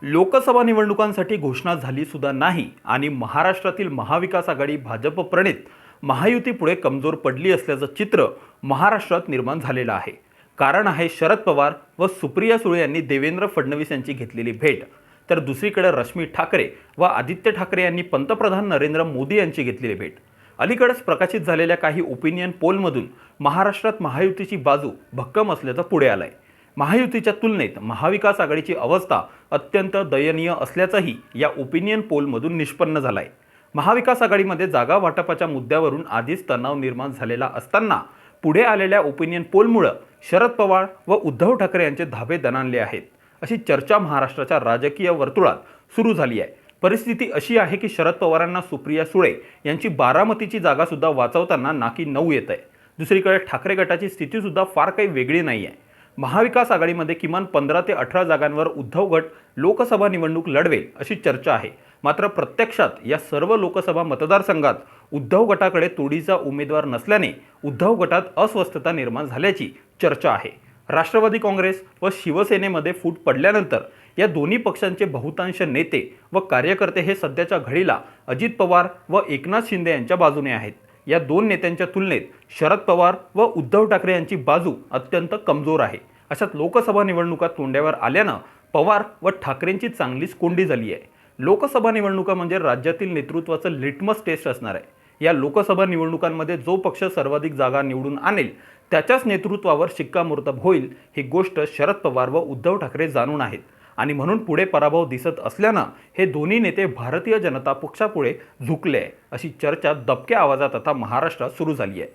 लोकसभा निवडणुकांसाठी घोषणा झाली सुद्धा नाही आणि महाराष्ट्रातील महाविकास आघाडी भाजप प्रणित महायुती पुढे कमजोर पडली असल्याचं चित्र महाराष्ट्रात निर्माण झालेलं आहे। कारण आहे शरद पवार व सुप्रिया सुळे यांनी देवेंद्र फडणवीस यांची घेतलेली भेट, तर दुसरीकडे रश्मी ठाकरे व आदित्य ठाकरे यांनी पंतप्रधान नरेंद्र मोदी यांची घेतलेली भेट। अलीकडेच प्रकाशित झालेल्या काही ओपिनियन पोलमधून महाराष्ट्रात महायुतीची बाजू भक्कम असल्याचं पुढे आलंय। महायुतीच्या तुलनेत महाविकास आघाडीची अवस्था अत्यंत दयनीय असल्याचंही या ओपिनियन पोलमधून निष्पन्न झालंय। महाविकास आघाडीमध्ये जागा वाटपाच्या मुद्द्यावरून आधीच तणाव निर्माण झालेला असताना पुढे आलेल्या ओपिनियन पोलमुळे शरद पवार व उद्धव ठाकरे यांचे धाबे दणाणले आहेत, अशी चर्चा महाराष्ट्राच्या राजकीय वर्तुळात सुरू झाली आहे। परिस्थिती अशी आहे की शरद पवारांना सुप्रिया सुळे यांची बारामतीची जागा सुद्धा वाचवताना नाकी नऊ येत आहे। दुसरीकडे ठाकरे गटाची स्थिती सुद्धा फार काही वेगळी नाही आहे। महाविकास आघाडीमध्ये किमान 15 ते 18 जागांवर उद्धव गट लोकसभा निवडणूक लढवेल अशी चर्चा आहे। मात्र प्रत्यक्षात या सर्व लोकसभा मतदारसंघात उद्धव गटाकडे तोडीचा उमेदवार नसल्याने उद्धव गटात अस्वस्थता निर्माण झाल्याची चर्चा आहे। राष्ट्रवादी काँग्रेस व शिवसेनेमध्ये फूट पडल्यानंतर या दोन्ही पक्षांचे बहुतांश नेते व कार्यकर्ते हे सध्याच्या घडीला अजित पवार व एकनाथ शिंदे यांच्या बाजूने आहेत। या दोन नेत्यांच्या तुलनेत शरद पवार व उद्धव ठाकरे यांची बाजू अत्यंत कमजोर आहे। अशात लोकसभा निवडणुका तोंड्यावर आल्यानं पवार व ठाकरेंची चांगलीच कोंडी झाली आहे। लोकसभा निवडणुका म्हणजे राज्यातील नेतृत्वाचं लिटमस टेस्ट असणार आहे। या लोकसभा निवडणुकांमध्ये जो पक्ष सर्वाधिक जागा निवडून आणेल त्याच्याच नेतृत्वावर शिक्कामोर्तब होईल, ही गोष्ट शरद पवार व उद्धव ठाकरे जाणून आहेत आणि म्हणून पुढे पराभव दिसत असल्यानं हे दोन्ही नेते भारतीय जनता पक्षापुढे झुकले आहे, अशी चर्चा दबक्या आवाजात आता महाराष्ट्रात सुरू झाली आहे।